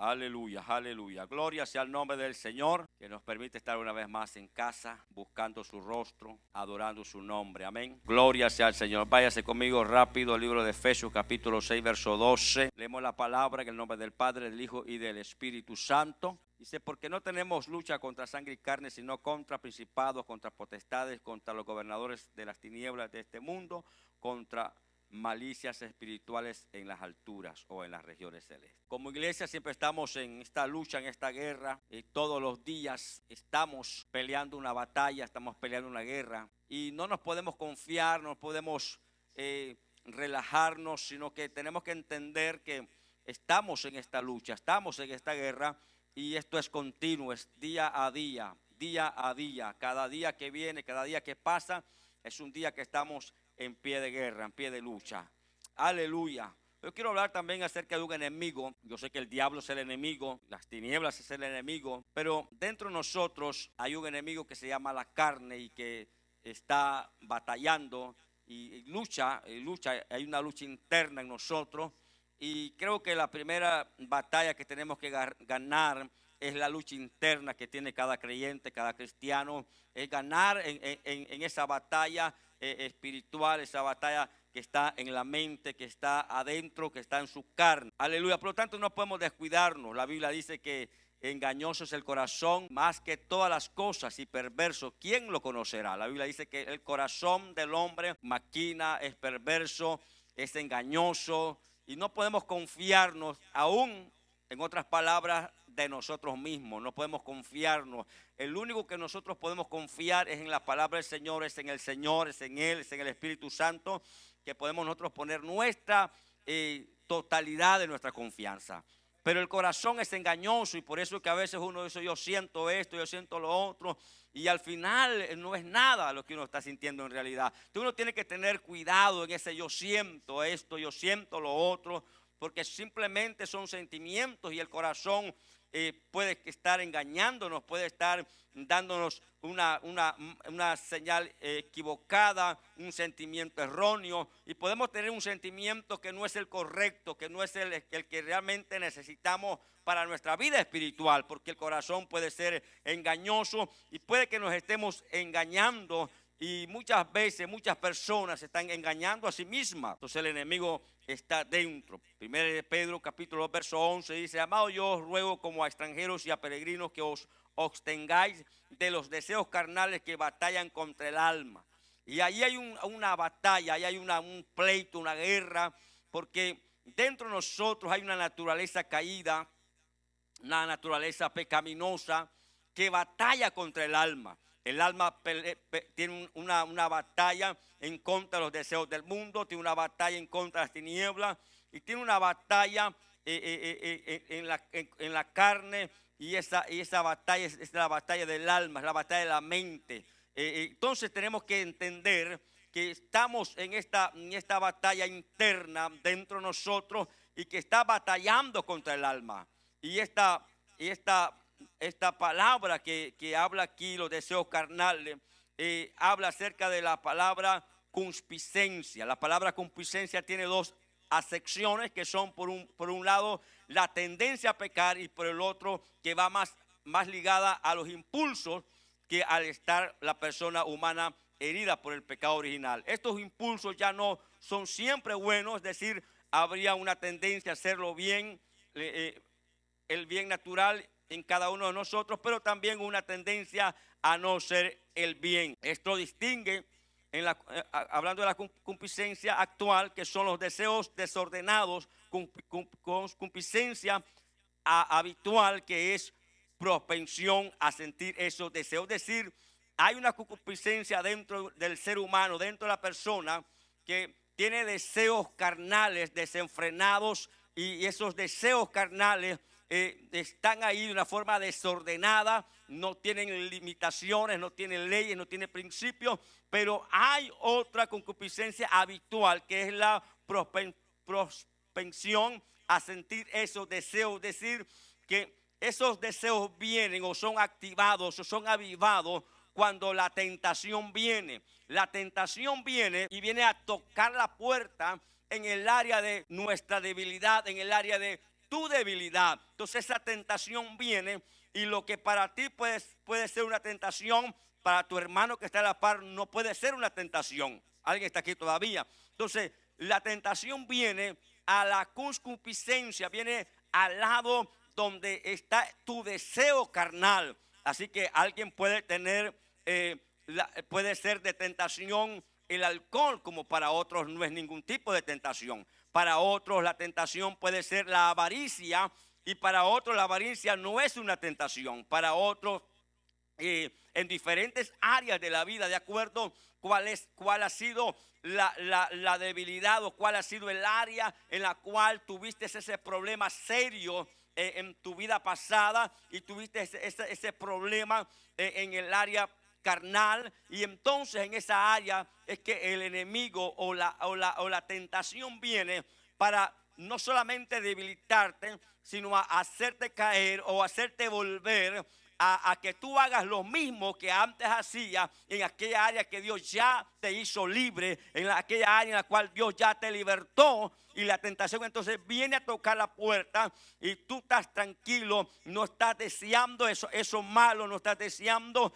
Aleluya, aleluya. Gloria sea el nombre del Señor, que nos permite estar una vez más en casa, buscando su rostro, adorando su nombre. Amén. Gloria sea al Señor. Váyase conmigo rápido al libro de Efesios, capítulo 6, verso 12. Leemos la palabra en el nombre del Padre, del Hijo y del Espíritu Santo. Dice, porque no tenemos lucha contra sangre y carne, sino contra principados, contra potestades, contra los gobernadores de las tinieblas de este mundo, contra malicias espirituales en las alturas o en las regiones celestes. Como iglesia siempre estamos en esta lucha, en esta guerra, y todos los días estamos peleando una batalla, estamos peleando una guerra, y no nos podemos confiar, no podemos relajarnos, sino que tenemos que entender que estamos en esta lucha, estamos en esta guerra, y esto es continuo, es día a día, día a día. Cada día que viene, cada día que pasa, es un día que estamos en pie de guerra, en pie de lucha. Aleluya. Yo quiero hablar también acerca de un enemigo. Yo sé que el diablo es el enemigo, las tinieblas es el enemigo, pero dentro de nosotros hay un enemigo que se llama la carne y que está batallando y lucha, hay una lucha interna en nosotros. Y creo que la primera batalla que tenemos que ganar es la lucha interna que tiene cada creyente, cada cristiano. Es ganar en esa batalla espiritual, esa batalla que está en la mente, que está adentro, que está en su carne. Aleluya. Por lo tanto, no podemos descuidarnos. La Biblia dice que engañoso es el corazón más que todas las cosas y perverso. ¿Quién lo conocerá? La Biblia dice que el corazón del hombre maquina, es perverso, es engañoso. Y no podemos confiarnos, aún en otras palabras, de nosotros mismos. No podemos confiarnos. El único que nosotros podemos confiar es en la palabra del Señor, es en el Señor, es en Él, es en el Espíritu Santo, que podemos nosotros poner nuestra totalidad de nuestra confianza. Pero el corazón es engañoso y por eso es que a veces uno dice, yo siento esto, yo siento lo otro, y al final no es nada lo que uno está sintiendo en realidad. Entonces uno tiene que tener cuidado en ese yo siento esto, yo siento lo otro, porque simplemente son sentimientos y el corazón puede estar engañándonos, puede estar dándonos una señal equivocada, un sentimiento erróneo, y podemos tener un sentimiento que no es el correcto, que no es el que realmente necesitamos para nuestra vida espiritual, porque el corazón puede ser engañoso y puede que nos estemos engañando. Y muchas veces, muchas personas se están engañando a sí mismas. Entonces el enemigo está dentro. Primero de Pedro capítulo 2 verso 11 dice, amado, yo os ruego como a extranjeros y a peregrinos que os abstengáis de los deseos carnales que batallan contra el alma. Y ahí hay una batalla, ahí hay un pleito, una guerra, porque dentro de nosotros hay una naturaleza caída, una naturaleza pecaminosa que batalla contra el alma. El alma tiene una batalla en contra de los deseos del mundo, tiene una batalla en contra de las tinieblas y tiene una batalla en la carne, y esa batalla es la batalla del alma, es la batalla de la mente. Entonces tenemos que entender que estamos en esta batalla interna dentro de nosotros y que está batallando contra el alma. Y esta palabra que habla aquí, los deseos carnales, habla acerca de la palabra concupiscencia. La palabra concupiscencia tiene dos acepciones que son por un lado la tendencia a pecar y por el otro que va más ligada a los impulsos que al estar la persona humana herida por el pecado original. Estos impulsos ya no son siempre buenos, es decir, habría una tendencia a hacerlo bien, el bien natural en cada uno de nosotros, pero también una tendencia a no ser el bien. Esto distingue, hablando de la concupiscencia actual, que son los deseos desordenados, con concupiscencia habitual, que es propensión a sentir esos deseos. Es decir, hay una concupiscencia dentro del ser humano, dentro de la persona, que tiene deseos carnales desenfrenados, y esos deseos carnales están ahí de una forma desordenada, no tienen limitaciones, no tienen leyes, no tienen principios, pero hay otra concupiscencia habitual que es la propensión a sentir esos deseos, es decir, que esos deseos vienen o son activados o son avivados cuando la tentación viene. La tentación viene y viene a tocar la puerta en el área de nuestra debilidad, en el área de tu debilidad. Entonces esa tentación viene, y lo que para ti puede ser una tentación, para tu hermano que está a la par no puede ser una tentación. Alguien está aquí todavía. Entonces la tentación viene a la concupiscencia, viene al lado donde está tu deseo carnal. Así que alguien puede tener, puede ser de tentación el alcohol, como para otros no es ningún tipo de tentación. Para otros la tentación puede ser la avaricia, y para otros la avaricia no es una tentación. Para otros, en diferentes áreas de la vida, de acuerdo cuál ha sido la debilidad, o cuál ha sido el área en la cual tuviste ese problema serio en tu vida pasada, y tuviste ese problema en el área carnal, y entonces en esa área es que el enemigo o la tentación viene para no solamente debilitarte, sino a hacerte caer o hacerte volver a que tú hagas lo mismo que antes hacías en aquella área que Dios ya te hizo libre, en aquella área en la cual Dios ya te libertó. Y la tentación entonces viene a tocar la puerta, y tú estás tranquilo, no estás deseando eso malo, no estás deseando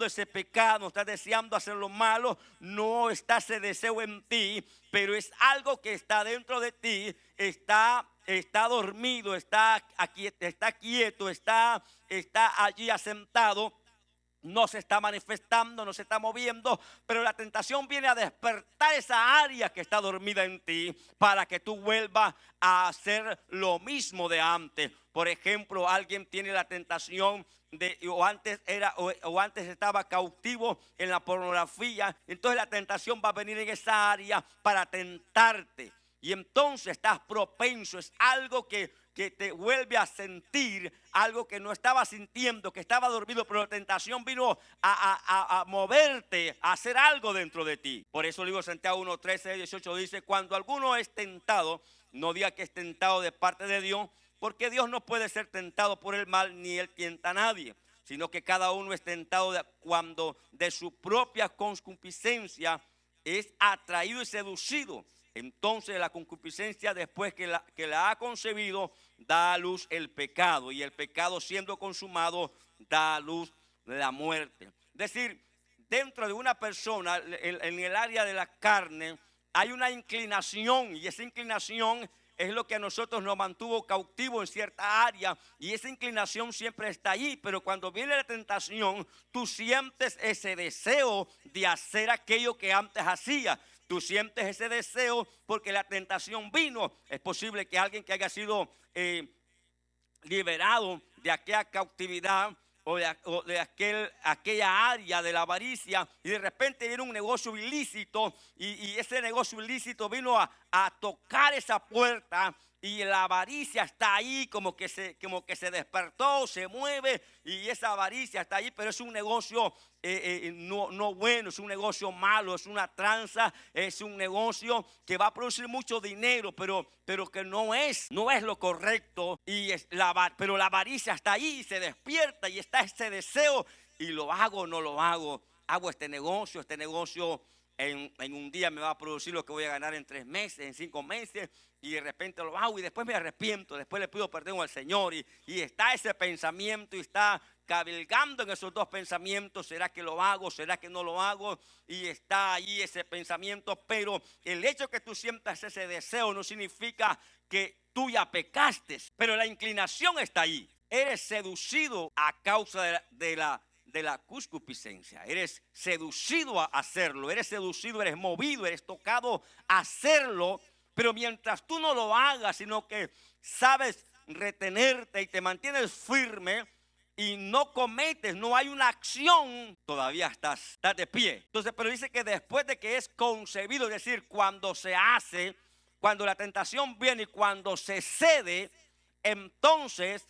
ese pecado, no estás deseando hacer lo malo, no está ese deseo en ti, pero es algo que está dentro de ti, está dormido, está quieto, está allí asentado. No se está manifestando, no se está moviendo, pero la tentación viene a despertar esa área que está dormida en ti, para que tú vuelvas a hacer lo mismo de antes. Por ejemplo, alguien tiene la tentación o antes estaba cautivo en la pornografía. Entonces la tentación va a venir en esa área para tentarte, y entonces estás propenso. Es algo que te vuelve a sentir algo que no estaba sintiendo, que estaba dormido, pero la tentación vino a moverte, a hacer algo dentro de ti. Por eso el libro de Santiago 1, 13, 18 dice: cuando alguno es tentado, no diga que es tentado de parte de Dios, porque Dios no puede ser tentado por el mal, ni él tienta a nadie, sino que cada uno es tentado cuando de su propia concupiscencia es atraído y seducido. Entonces la concupiscencia, después que la ha concebido, da a luz el pecado, y el pecado, siendo consumado, da a luz la muerte. Es decir, dentro de una persona, en el área de la carne, hay una inclinación, y esa inclinación es lo que a nosotros nos mantuvo cautivos en cierta área, y esa inclinación siempre está ahí. Pero cuando viene la tentación, tú sientes ese deseo de hacer aquello que antes hacías. Tú sientes ese deseo porque la tentación vino. Es posible que alguien que haya sido liberado de aquella cautividad, o de aquella área de la avaricia, y de repente viene un negocio ilícito, y ese negocio ilícito vino a tocar esa puerta, y la avaricia está ahí, como que se despertó, se mueve, y esa avaricia está ahí. Pero es un negocio no bueno, es un negocio malo, es una tranza, es un negocio que va a producir mucho dinero, pero que no es lo correcto. Pero la avaricia está ahí, se despierta, y está ese deseo, y lo hago o no lo hago. Hago este negocio en un día me va a producir lo que voy a ganar en 3 meses, en 5 meses, y de repente lo hago, y después me arrepiento, después le pido perdón al Señor, y está ese pensamiento, y está cabilgando en esos dos pensamientos: ¿será que lo hago? ¿Será que no lo hago? Y está ahí ese pensamiento. Pero el hecho que tú sientas ese deseo no significa que tú ya pecaste, pero la inclinación está ahí. Eres seducido a causa de la concupiscencia. Eres seducido a hacerlo, eres seducido, eres movido, eres tocado a hacerlo. Pero mientras tú no lo hagas, sino que sabes retenerte y te mantienes firme y no cometes, no hay una acción, todavía estás de pie. Entonces, pero dice que después de que es concebido, es decir, cuando se hace, cuando la tentación viene y cuando se cede, entonces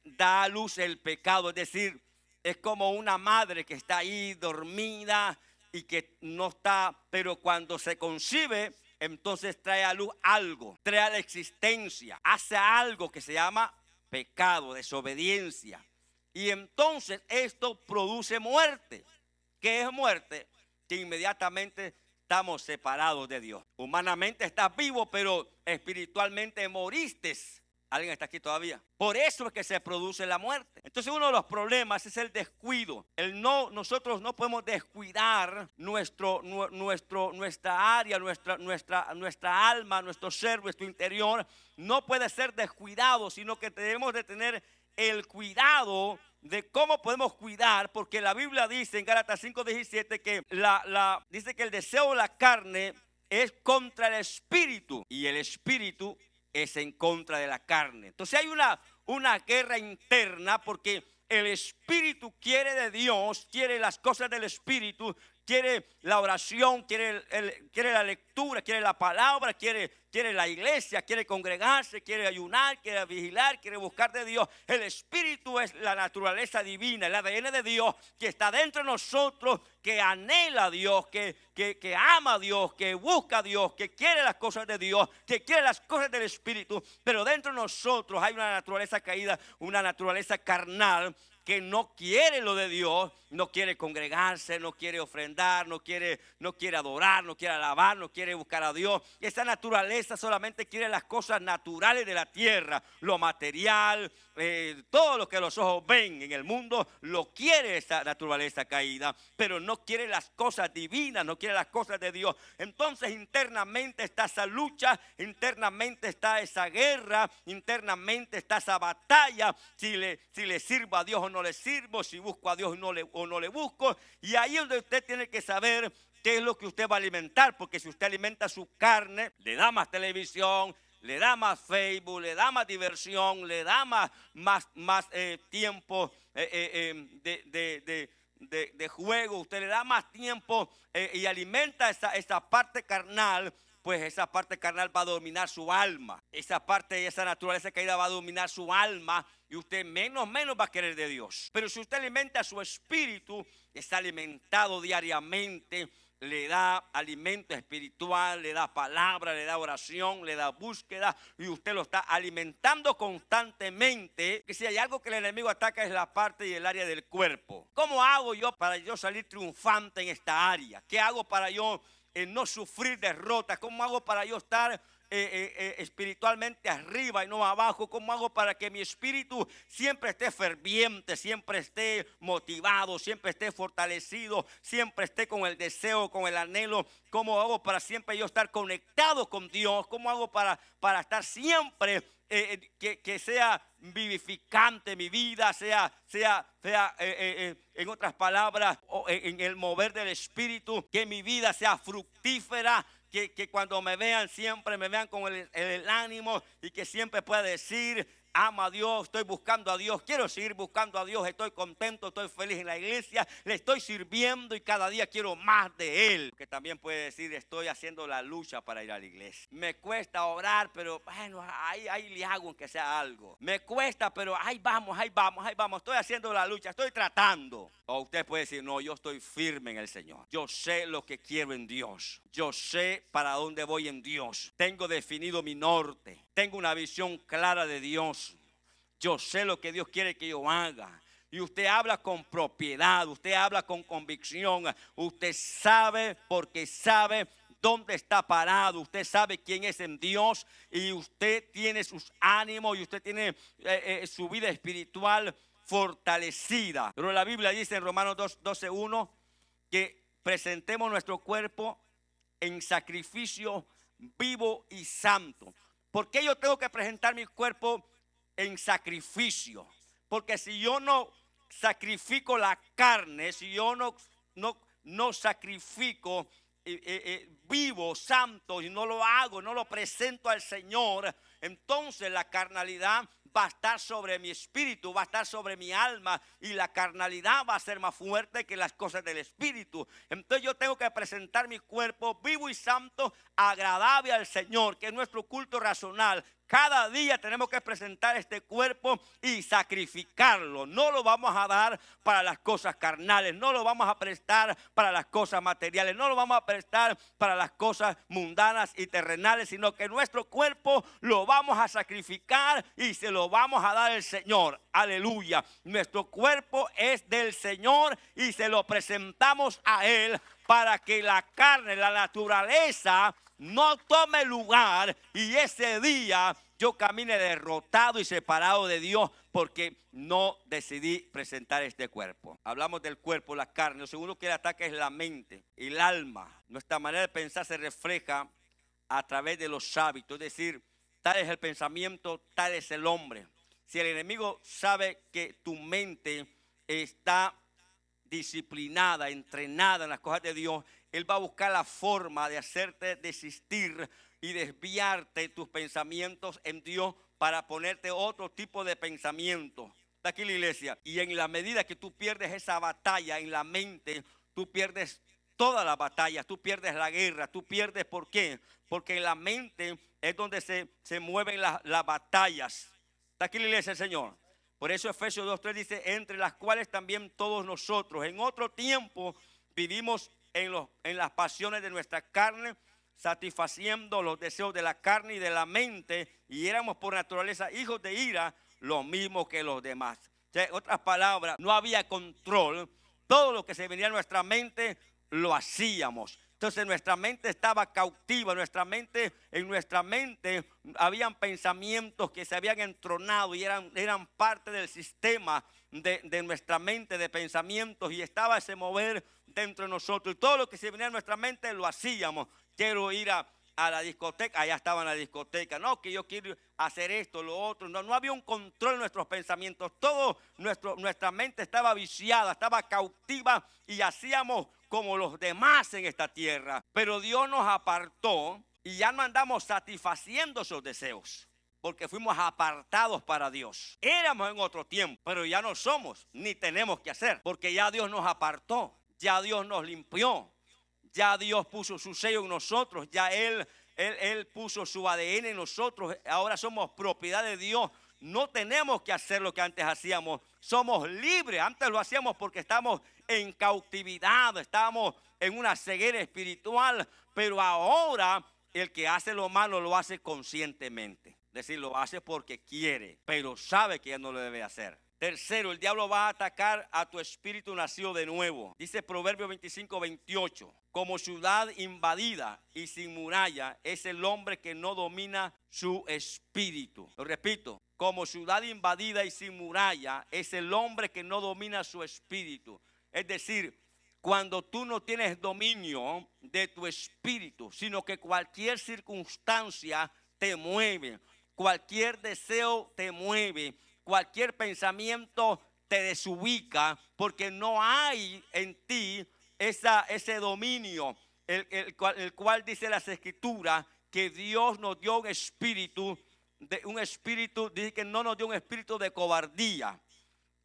da a luz el pecado. Es decir, es como una madre que está ahí dormida y que no está, pero cuando se concibe, entonces trae a luz algo, trae a la existencia, hace algo que se llama pecado, desobediencia. Y entonces esto produce muerte. ¿Qué es muerte? Que inmediatamente estamos separados de Dios. Humanamente estás vivo, pero espiritualmente moriste. ¿Alguien está aquí todavía? Por eso es que se produce la muerte. Entonces uno de los problemas es el descuido. Nosotros no podemos descuidar nuestra área, nuestra alma, nuestro ser, nuestro interior. No puede ser descuidado, sino que debemos de tener el cuidado de cómo podemos cuidar, porque la Biblia dice en Gálatas 5:17 que dice que el deseo de la carne es contra el espíritu y el espíritu es en contra de la carne. Entonces hay una guerra interna, porque el espíritu quiere de Dios, quiere las cosas del espíritu, quiere la oración, quiere la lectura, quiere la palabra, quiere la iglesia, quiere congregarse, quiere ayunar, quiere vigilar, quiere buscar de Dios. El espíritu es la naturaleza divina, el ADN de Dios que está dentro de nosotros, que anhela a Dios, que ama a Dios, que busca a Dios, que quiere las cosas de Dios, que quiere las cosas del espíritu. Pero dentro de nosotros hay una naturaleza caída, una naturaleza carnal, que no quiere lo de Dios, no quiere congregarse, no quiere ofrendar, no quiere adorar, no quiere alabar, no quiere buscar a Dios. Esa naturaleza solamente quiere las cosas naturales de la tierra, lo material, todo lo que los ojos ven en el mundo, lo quiere esa naturaleza caída, pero no quiere las cosas divinas, no quiere las cosas de Dios. Entonces internamente está esa lucha, internamente está esa guerra, internamente está esa batalla, si le sirvo a Dios o no le sirvo, si busco a Dios o no le busco. Y ahí es donde usted tiene que saber qué es lo que usted va a alimentar, porque si usted alimenta su carne, le da más televisión, le da más Facebook, le da más diversión, le da más tiempo de juego, usted le da más tiempo y alimenta esa parte carnal, pues esa parte carnal va a dominar su alma. Esa naturaleza caída va a dominar su alma y usted menos va a querer de Dios. Pero si usted alimenta su espíritu, está alimentado diariamente, le da alimento espiritual, le da palabra, le da oración, le da búsqueda, y usted lo está alimentando constantemente. Que si hay algo que el enemigo ataca es la parte y el área del cuerpo. ¿Cómo hago yo para yo salir triunfante en esta área? ¿Qué hago para yo no sufrir derrotas? ¿Cómo hago para yo estar espiritualmente arriba y no abajo? ¿Cómo hago para que mi espíritu siempre esté ferviente, siempre esté motivado, siempre esté fortalecido, siempre esté con el deseo, con el anhelo? ¿Cómo hago para siempre yo estar conectado con Dios? ¿Cómo hago para estar siempre que sea vivificante mi vida, sea en otras palabras, en el mover del espíritu, que mi vida sea fructífera? Que cuando me vean siempre me vean con el ánimo, y que siempre pueda decir: amo a Dios, estoy buscando a Dios, quiero seguir buscando a Dios, estoy contento, estoy feliz en la iglesia, le estoy sirviendo y cada día quiero más de Él. Que también puede decir: estoy haciendo la lucha para ir a la iglesia. Me cuesta orar, pero bueno, ahí le hago aunque sea algo. Me cuesta, pero ahí vamos, estoy haciendo la lucha, estoy tratando. O usted puede decir: no, yo estoy firme en el Señor, yo sé lo que quiero en Dios, yo sé para dónde voy en Dios, tengo definido mi norte, tengo una visión clara de Dios, yo sé lo que Dios quiere que yo haga. Y usted habla con propiedad, usted habla con convicción, usted sabe, porque sabe dónde está parado, usted sabe quién es en Dios, y usted tiene sus ánimos, y usted tiene su vida espiritual fortalecida. Pero la Biblia dice en Romanos 12:1 que presentemos nuestro cuerpo en sacrificio vivo y santo. ¿Por qué yo tengo que presentar mi cuerpo en sacrificio? Porque si yo no sacrifico la carne, si yo no sacrifico vivo, santo, y no lo hago, no lo presento al Señor, entonces la carnalidad va a estar sobre mi espíritu, va a estar sobre mi alma, y la carnalidad va a ser más fuerte que las cosas del espíritu. Entonces yo tengo que presentar mi cuerpo vivo y santo, agradable al Señor, que es nuestro culto racional. Cada día tenemos que presentar este cuerpo y sacrificarlo. No lo vamos a dar para las cosas carnales, no lo vamos a prestar para las cosas materiales, no lo vamos a prestar para las cosas mundanas y terrenales, sino que nuestro cuerpo lo vamos a sacrificar y se lo vamos a dar al Señor. Aleluya. Nuestro cuerpo es del Señor y se lo presentamos a Él. para que la carne, la naturaleza, no tome lugar y ese día yo camine derrotado y separado de Dios porque no decidí presentar este cuerpo. Hablamos del cuerpo, la carne. Lo segundo que le ataca es la mente, el alma. Nuestra manera de pensar se refleja a través de los hábitos, es decir, tal es el pensamiento, tal es el hombre. Si el enemigo sabe que tu mente está disciplinada, entrenada en las cosas de Dios, él va a buscar la forma de hacerte desistir y desviarte tus pensamientos en Dios para ponerte otro tipo de pensamiento. Está aquí la iglesia. Y en la medida que tú pierdes esa batalla en la mente, tú pierdes todas las batallas, tú pierdes la guerra, tú pierdes, ¿por qué? Porque en la mente es donde se mueven las batallas. Está aquí la iglesia del Señor. Por eso Efesios 2:3 dice, entre las cuales también todos nosotros en otro tiempo vivimos en las pasiones de nuestra carne, satisfaciendo los deseos de la carne y de la mente, y éramos por naturaleza hijos de ira, lo mismo que los demás. O sea, en otras palabras, no había control. Todo lo que se venía a nuestra mente lo hacíamos. Entonces nuestra mente estaba cautiva, en nuestra mente habían pensamientos que se habían entronado y eran parte del sistema de nuestra mente de pensamientos, y estaba ese mover dentro de nosotros. Y todo lo que se venía a nuestra mente lo hacíamos. Quiero ir a la discoteca, allá estaba en la discoteca. No, que yo quiero hacer esto, lo otro. No había un control en nuestros pensamientos. Nuestra mente estaba viciada, estaba cautiva y hacíamos como los demás en esta tierra. Pero Dios nos apartó y ya no andamos satisfaciendo esos deseos, porque fuimos apartados para Dios. Éramos en otro tiempo, pero ya no somos, ni tenemos que hacer, porque ya Dios nos apartó, ya Dios nos limpió, ya Dios puso su sello en nosotros, ya Él puso su ADN en nosotros. Ahora somos propiedad de Dios. No tenemos que hacer lo que antes hacíamos. Somos libres. Antes lo hacíamos porque estamos en cautividad, estábamos en una ceguera espiritual. Pero ahora el que hace lo malo lo hace conscientemente. Es decir, lo hace porque quiere, pero sabe que ya no lo debe hacer. Tercero, el diablo va a atacar a tu espíritu nacido de nuevo. Dice Proverbios 25:28. Como ciudad invadida y sin muralla es el hombre que no domina su espíritu. Lo repito, como ciudad invadida y sin muralla es el hombre que no domina su espíritu. Es decir, cuando tú no tienes dominio de tu espíritu, sino que cualquier circunstancia te mueve, cualquier deseo te mueve, cualquier pensamiento te desubica, porque no hay en ti ese dominio, el cual dice las Escrituras que Dios nos dio un espíritu, dice que no nos dio un espíritu de cobardía.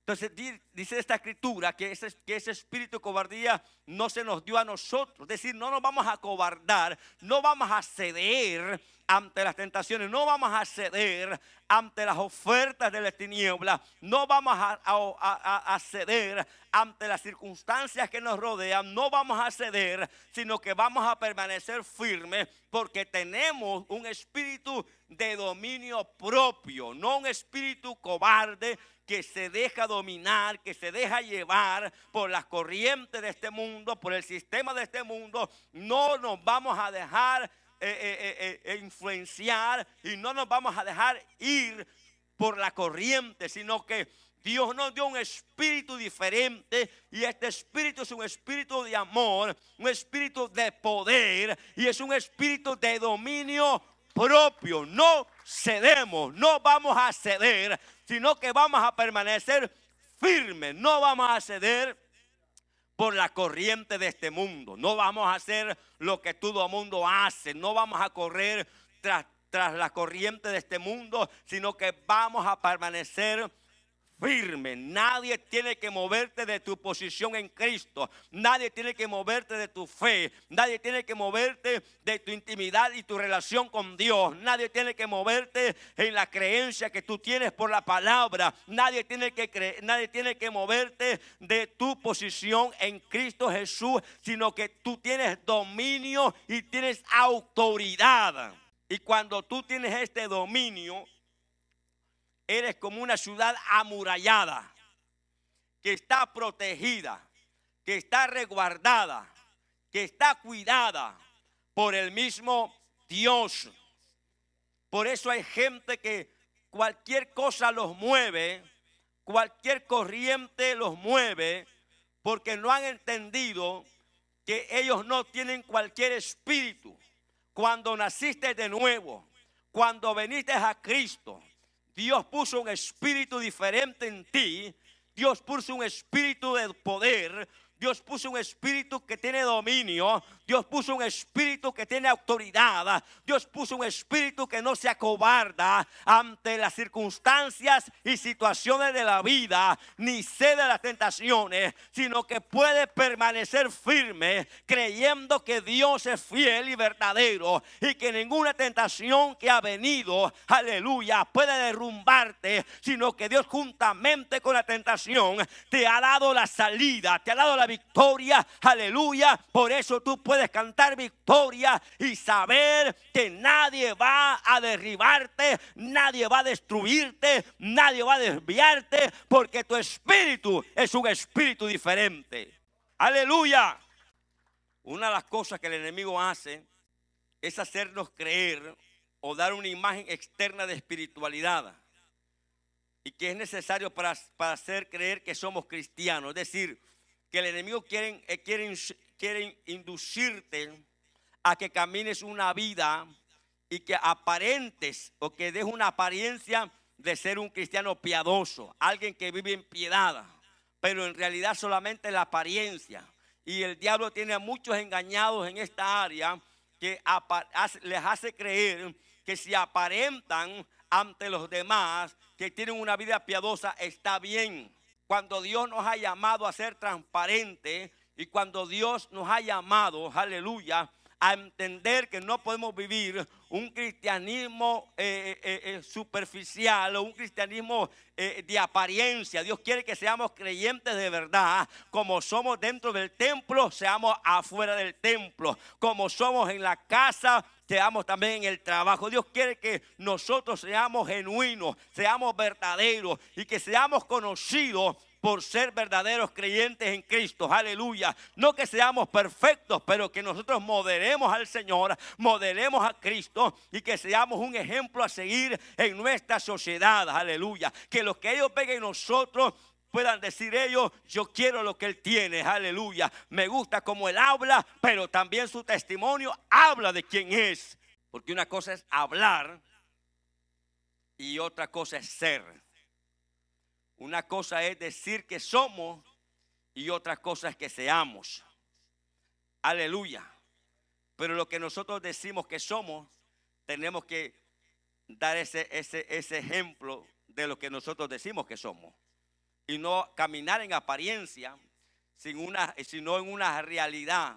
Entonces dice esta escritura que ese espíritu de cobardía no se nos dio a nosotros. Es decir, no nos vamos a cobardar, no vamos a ceder ante las tentaciones, no vamos a ceder ante las ofertas de las tinieblas, no vamos a ceder ante las circunstancias que nos rodean, no vamos a ceder, sino que vamos a permanecer firmes porque tenemos un espíritu de dominio propio, no un espíritu cobarde que se deja dominar, que se deja llevar por las corrientes de este mundo, por el sistema de este mundo. No nos vamos a dejar influenciar y no nos vamos a dejar ir por la corriente, sino que Dios nos dio un espíritu diferente, y este espíritu es un espíritu de amor, un espíritu de poder, y es un espíritu de dominio propio. No cedemos, no vamos a ceder, sino que vamos a permanecer firmes. No vamos a ceder por la corriente de este mundo. No vamos a hacer lo que todo mundo hace. No vamos a correr tras la corriente de este mundo, sino que vamos a permanecer firme. Nadie tiene que moverte de tu posición en Cristo. Nadie tiene que moverte de tu fe. Nadie tiene que moverte de tu intimidad y tu relación con Dios. Nadie tiene que moverte en la creencia que tú tienes por la palabra. Nadie tiene que moverte de tu posición en Cristo Jesús, sino que tú tienes dominio y tienes autoridad. Y cuando tú tienes este dominio, eres como una ciudad amurallada, que está protegida, que está resguardada, que está cuidada por el mismo Dios. Por eso hay gente que cualquier cosa los mueve, cualquier corriente los mueve, porque no han entendido que ellos no tienen cualquier espíritu. Cuando naciste de nuevo, cuando viniste a Cristo, Dios puso un espíritu diferente en ti. Dios puso un espíritu de poder. Dios puso un espíritu que tiene dominio. Dios puso un espíritu que tiene autoridad. Dios puso un espíritu que no se acobarda ante las circunstancias y situaciones de la vida, ni cede a las tentaciones, sino que puede permanecer firme creyendo que Dios es fiel y verdadero, y que ninguna tentación que ha venido, aleluya, puede derrumbarte, sino que Dios juntamente con la tentación te ha dado la salida, te ha dado la victoria, aleluya. Por eso tú puedes cantar victoria y saber que nadie va a derribarte, nadie va a destruirte, nadie va a desviarte, porque tu espíritu es un espíritu diferente. Aleluya. Una de las cosas que el enemigo hace es hacernos creer o dar una imagen externa de espiritualidad, y que es necesario para hacer creer que somos cristianos. Es decir, que el enemigo quiere inducirte a que camines una vida y que aparentes o que des una apariencia de ser un cristiano piadoso, alguien que vive en piedad, pero en realidad solamente la apariencia. Y el diablo tiene a muchos engañados en esta área, que les hace creer que si aparentan ante los demás que tienen una vida piadosa, está bien. Cuando Dios nos ha llamado a ser transparentes, y cuando Dios nos ha llamado, aleluya, a entender que no podemos vivir un cristianismo superficial o un cristianismo de apariencia. Dios quiere que seamos creyentes de verdad. Como somos dentro del templo, seamos afuera del templo. Como somos en la casa, seamos también en el trabajo. Dios quiere que nosotros seamos genuinos, seamos verdaderos, y que seamos conocidos por ser verdaderos creyentes en Cristo, aleluya. No que seamos perfectos, pero que nosotros modelemos al Señor, modelemos a Cristo, y que seamos un ejemplo a seguir en nuestra sociedad, aleluya. Que lo que ellos ven en nosotros puedan decir ellos: yo quiero lo que Él tiene, aleluya. Me gusta como Él habla, pero también su testimonio habla de quién es. Porque una cosa es hablar y otra cosa es ser. Una cosa es decir que somos y otra cosa es que seamos. Aleluya. Pero lo que nosotros decimos que somos, tenemos que dar ese ejemplo de lo que nosotros decimos que somos. Y no caminar en apariencia, sino en una realidad,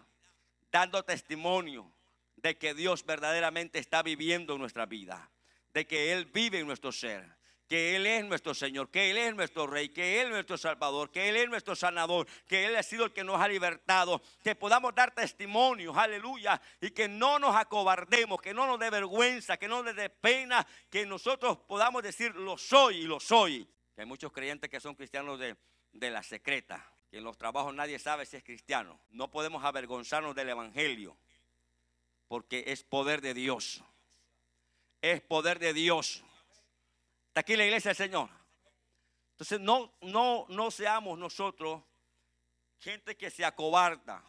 dando testimonio de que Dios verdaderamente está viviendo en nuestra vida, de que Él vive en nuestro ser, que Él es nuestro Señor, que Él es nuestro Rey, que Él es nuestro Salvador, que Él es nuestro sanador, que Él ha sido el que nos ha libertado. Que podamos dar testimonios, aleluya, y que no nos acobardemos, que no nos dé vergüenza, que no nos dé pena, que nosotros podamos decir: lo soy y lo soy. Que hay muchos creyentes que son cristianos de la secreta, que en los trabajos nadie sabe si es cristiano. No podemos avergonzarnos del evangelio, porque es poder de Dios. Es poder de Dios. Está aquí la iglesia del Señor. Entonces no seamos nosotros gente que se acobarda,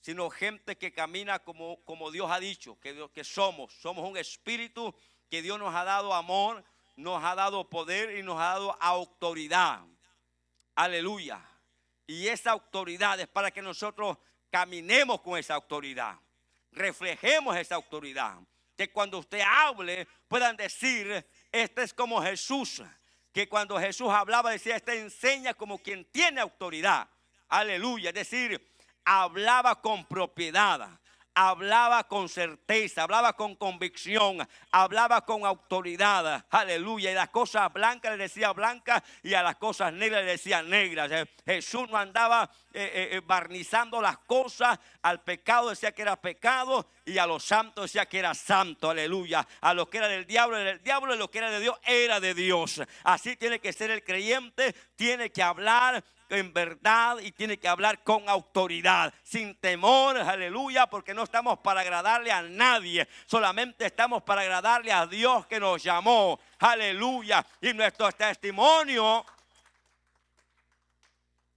sino gente que camina como Dios ha dicho que somos. Somos un espíritu que Dios nos ha dado amor, nos ha dado poder y nos ha dado autoridad. Aleluya. Y esa autoridad es para que nosotros caminemos con esa autoridad, reflejemos esa autoridad. Que cuando usted hable puedan decir: este es como Jesús. Que cuando Jesús hablaba decía: este enseña como quien tiene autoridad. Aleluya. Es decir, hablaba con propiedad, hablaba con certeza, hablaba con convicción, hablaba con autoridad. Aleluya. Y las cosas blancas le decía blancas, y a las cosas negras le decía negras. Jesús no andaba barnizando las cosas. Al pecado decía que era pecado y a los santos decía que era santo. Aleluya. A lo que era del diablo era del diablo, y lo que era de Dios era de Dios. Así tiene que ser el creyente. Tiene que hablar en verdad y tiene que hablar con autoridad, sin temor, aleluya, porque no estamos para agradarle a nadie, solamente estamos para agradarle a Dios que nos llamó, aleluya. Y nuestro testimonio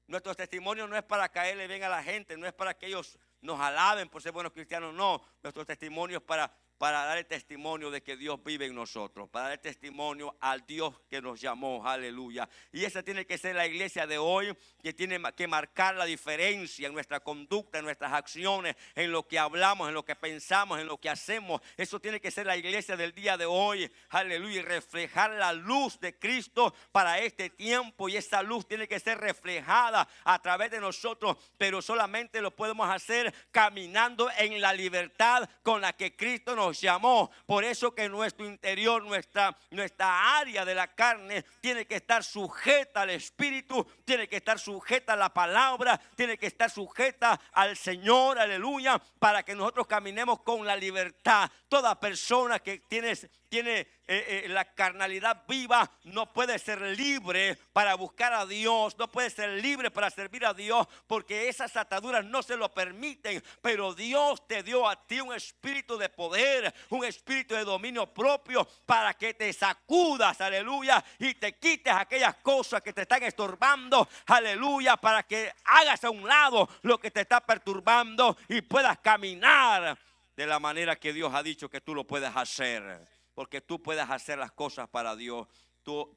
no es para caerle bien a la gente, no es para que ellos nos alaben por ser buenos cristianos, no. Nuestro testimonio es para dar el testimonio de que Dios vive en nosotros, para dar el testimonio al Dios que nos llamó, aleluya. Y esa tiene que ser la iglesia de hoy, que tiene que marcar la diferencia en nuestra conducta, en nuestras acciones, en lo que hablamos, en lo que pensamos, en lo que hacemos. Eso tiene que ser la iglesia del día de hoy, aleluya, y reflejar la luz de Cristo para este tiempo. Y esa luz tiene que ser reflejada a través de nosotros, pero solamente lo podemos hacer caminando en la libertad con la que Cristo nos llamó. Por eso que nuestro interior, nuestra área de la carne tiene que estar sujeta al Espíritu, tiene que estar sujeta a la palabra, tiene que estar sujeta al Señor, aleluya, para que nosotros caminemos con la libertad. Toda persona que tiene la carnalidad viva no puede ser libre para buscar a Dios, no puede ser libre para servir a Dios, porque esas ataduras no se lo permiten. Pero Dios te dio a ti un espíritu de poder, un espíritu de dominio propio, para que te sacudas, aleluya, y te quites aquellas cosas que te están estorbando, aleluya, para que hagas a un lado lo que te está perturbando y puedas caminar de la manera que Dios ha dicho que tú lo puedes hacer. Porque tú puedes hacer las cosas para Dios.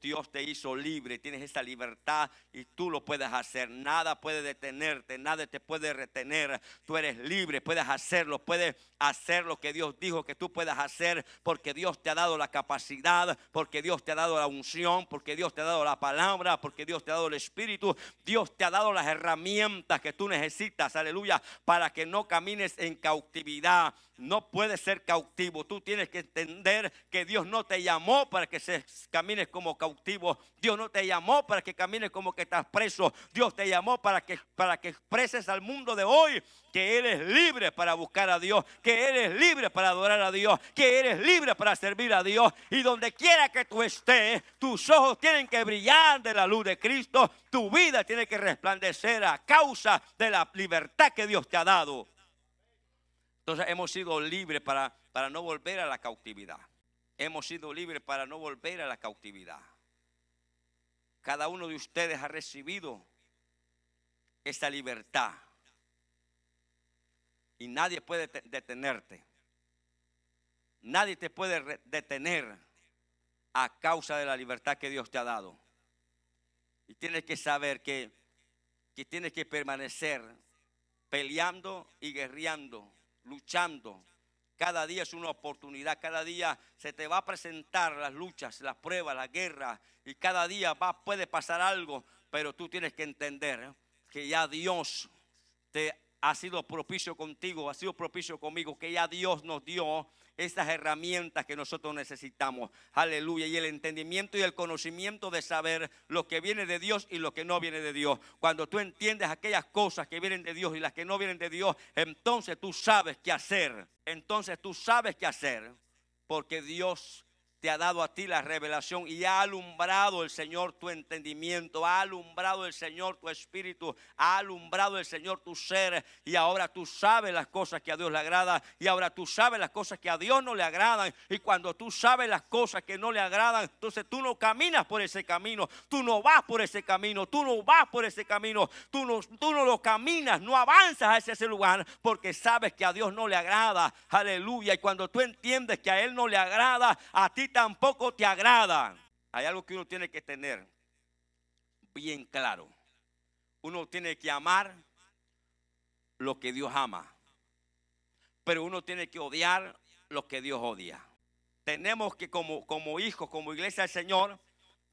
Dios te hizo libre, tienes esa libertad y tú lo puedes hacer. Nada puede detenerte, nada te puede retener. Tú eres libre, puedes hacerlo, puedes hacer lo que Dios dijo que tú puedas hacer, porque Dios te ha dado la capacidad, porque Dios te ha dado la unción, porque Dios te ha dado la palabra, porque Dios te ha dado el Espíritu. Dios te ha dado las herramientas que tú necesitas, aleluya, para que no camines en cautividad. No puedes ser cautivo. Tú tienes que entender que Dios no te llamó para que camines como cautivo. Dios no te llamó para que camines como que estás preso. Dios te llamó para que expreses al mundo de hoy que eres libre para buscar a Dios, que eres libre para adorar a Dios, que eres libre para servir a Dios. Y donde quiera que tú estés, tus ojos tienen que brillar de la luz de Cristo. Tu vida tiene que resplandecer a causa de la libertad que Dios te ha dado. Entonces hemos sido libres para no volver a la cautividad. Hemos sido libres para no volver a la cautividad. Cada uno de ustedes ha recibido esa libertad. Y nadie puede detenerte. Nadie te puede detener a causa de la libertad que Dios te ha dado. Y tienes que saber que tienes que permanecer peleando y guerreando, luchando. Cada día es una oportunidad, cada día se te va a presentar las luchas, las pruebas, la guerra, y cada día puede pasar algo, pero tú tienes que entender que ya Dios te ha sido propicio contigo, ha sido propicio conmigo, que ya Dios nos dio esas herramientas que nosotros necesitamos, aleluya, y el entendimiento y el conocimiento de saber lo que viene de Dios y lo que no viene de Dios. Cuando tú entiendes aquellas cosas que vienen de Dios y las que no vienen de Dios, entonces tú sabes qué hacer. Entonces tú sabes qué hacer, porque Dios te ha dado a ti la revelación y ha alumbrado el Señor tu entendimiento, ha alumbrado el Señor tu espíritu, ha alumbrado el Señor tu ser, y ahora tú sabes las cosas que a Dios le agradan y ahora tú sabes las cosas que a Dios no le agradan. Y cuando tú sabes las cosas que no le agradan, entonces tú no caminas por ese camino, tú no vas por ese camino, tú no vas por ese camino, tú no lo caminas, no avanzas hacia ese lugar, porque sabes que a Dios no le agrada, aleluya. Y cuando tú entiendes que a Él no le agrada, a ti tampoco te agrada. Hay algo que uno tiene que tener bien claro. Uno tiene que amar lo que Dios ama, pero uno tiene que odiar lo que Dios odia. Tenemos que como hijos, como iglesia del Señor,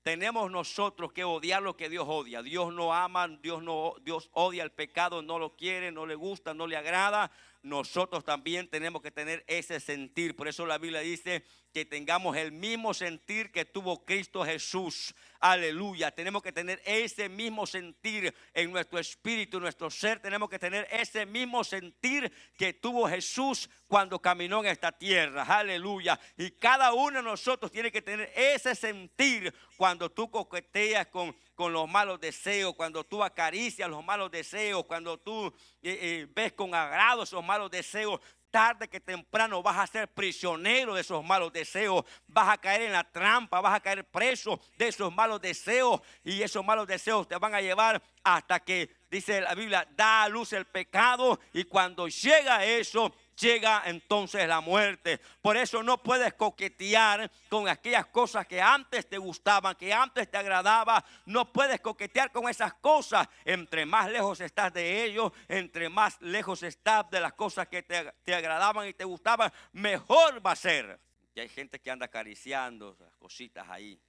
tenemos nosotros que odiar lo que Dios odia. Dios no ama, Dios odia el pecado, no lo quiere, no le gusta, no le agrada. nosotros también tenemos que tener ese sentir. Por eso la Biblia dice que tengamos el mismo sentir que tuvo Cristo Jesús. Aleluya. Tenemos que tener ese mismo sentir en nuestro espíritu, en nuestro ser. Tenemos que tener ese mismo sentir que tuvo Jesús cuando caminó en esta tierra. Aleluya. Y cada uno de nosotros tiene que tener ese sentir cuando tú coqueteas con los malos deseos, cuando tú acaricias los malos deseos, cuando tú ves con agrado esos malos deseos. Tarde que temprano vas a ser prisionero de esos malos deseos, vas a caer en la trampa, vas a caer preso de esos malos deseos, y esos malos deseos te van a llevar hasta que, dice la Biblia, da a luz el pecado, y cuando llega eso, llega entonces la muerte. Por eso no puedes coquetear con aquellas cosas que antes te gustaban, que antes te agradaban. No puedes coquetear con esas cosas. Entre más lejos estás de ellos, entre más lejos estás de las cosas que te agradaban y te gustaban, mejor va a ser. Y hay gente que anda acariciando las cositas ahí,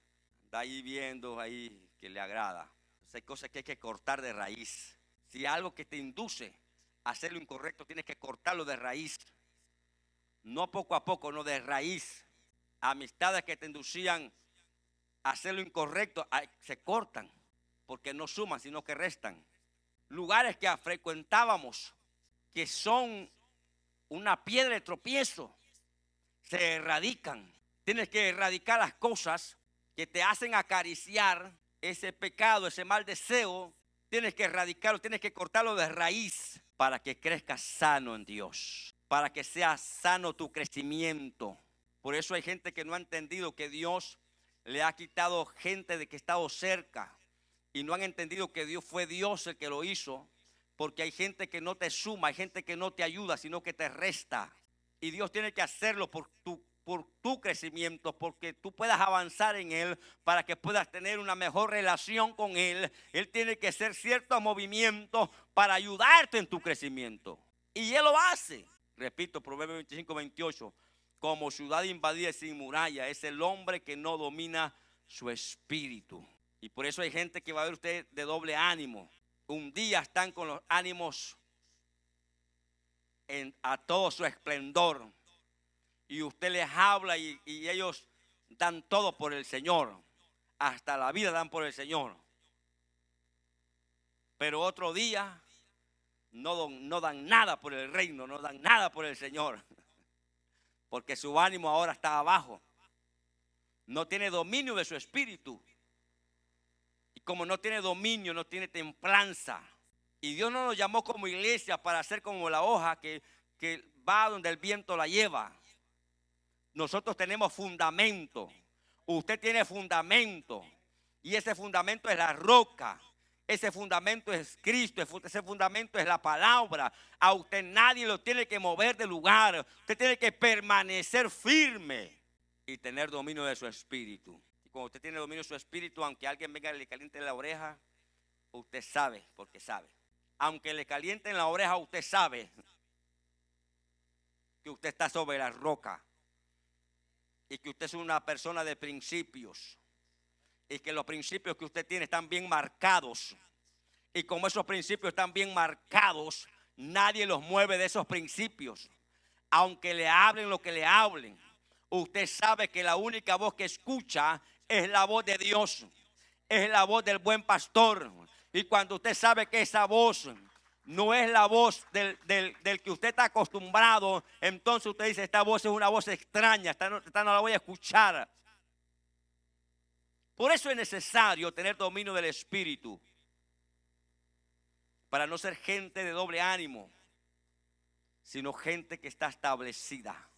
anda ahí viendo ahí que le agrada. Entonces hay cosas que hay que cortar de raíz. Si algo que te induce hacer lo incorrecto, tienes que cortarlo de raíz. No poco a poco, no, de raíz. Amistades que te inducían a hacer lo incorrecto se cortan, porque no suman, sino que restan. Lugares que frecuentábamos, que son una piedra de tropiezo, se erradican. Tienes que erradicar las cosas que te hacen acariciar ese pecado, ese mal deseo. Tienes que erradicarlo, tienes que cortarlo de raíz, para que crezcas sano en Dios, para que sea sano tu crecimiento. Por eso hay gente que no ha entendido que Dios le ha quitado gente de que ha estado cerca, y no han entendido que Dios fue Dios el que lo hizo, porque hay gente que no te suma, hay gente que no te ayuda, sino que te resta. Y Dios tiene que hacerlo por tu crecimiento, porque tú puedas avanzar en Él, para que puedas tener una mejor relación con Él. Él tiene que hacer ciertos movimientos para ayudarte en tu crecimiento, y Él lo hace. Repito, Proverbios 25:28, como ciudad invadida y sin muralla es el hombre que no domina su espíritu. Y por eso hay gente que va a ver usted de doble ánimo. Un día están con los ánimos a todo su esplendor, y usted les habla y ellos dan todo por el Señor, hasta la vida dan por el Señor. Pero otro día no dan nada por el reino, no dan nada por el Señor, porque su ánimo ahora está abajo, no tiene dominio de su espíritu. Y como no tiene dominio, no tiene templanza. Y Dios no nos llamó como iglesia para ser como la hoja que va donde el viento la lleva. Nosotros tenemos fundamento. Usted tiene fundamento, y ese fundamento es la roca. Ese fundamento es Cristo, ese fundamento es la palabra. A usted nadie lo tiene que mover de lugar. Usted tiene que permanecer firme y tener dominio de su espíritu. Y cuando usted tiene dominio de su espíritu, aunque alguien venga y le caliente la oreja, usted sabe, porque sabe. Aunque le caliente en la oreja, usted sabe que usted está sobre la roca, y que usted es una persona de principios, y que los principios que usted tiene están bien marcados. Y como esos principios están bien marcados, nadie los mueve de esos principios. Aunque le hablen lo que le hablen, usted sabe que la única voz que escucha es la voz de Dios, es la voz del buen pastor. Y cuando usted sabe que esa voz no es la voz del que usted está acostumbrado, entonces usted dice: esta voz es una voz extraña, esta no la voy a escuchar. Por eso es necesario tener dominio del espíritu, para no ser gente de doble ánimo, sino gente que está establecida.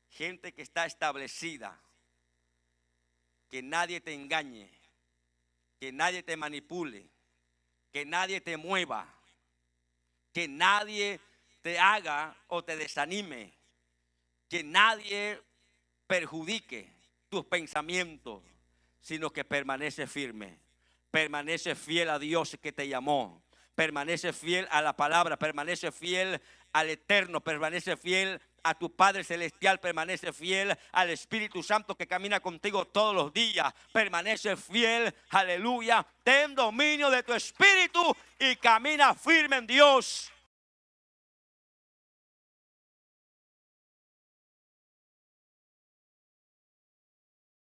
Gente que está establecida, que nadie te engañe, que nadie te manipule, que nadie te mueva, que nadie te haga o te desanime, que nadie perjudique tus pensamientos, sino que permanece firme, permanece fiel a Dios que te llamó, permanece fiel a la palabra, permanece fiel al Eterno, permanece fiel a tu Padre Celestial, permanece fiel al Espíritu Santo que camina contigo todos los días, permanece fiel, aleluya. Ten dominio de tu espíritu y camina firme en Dios.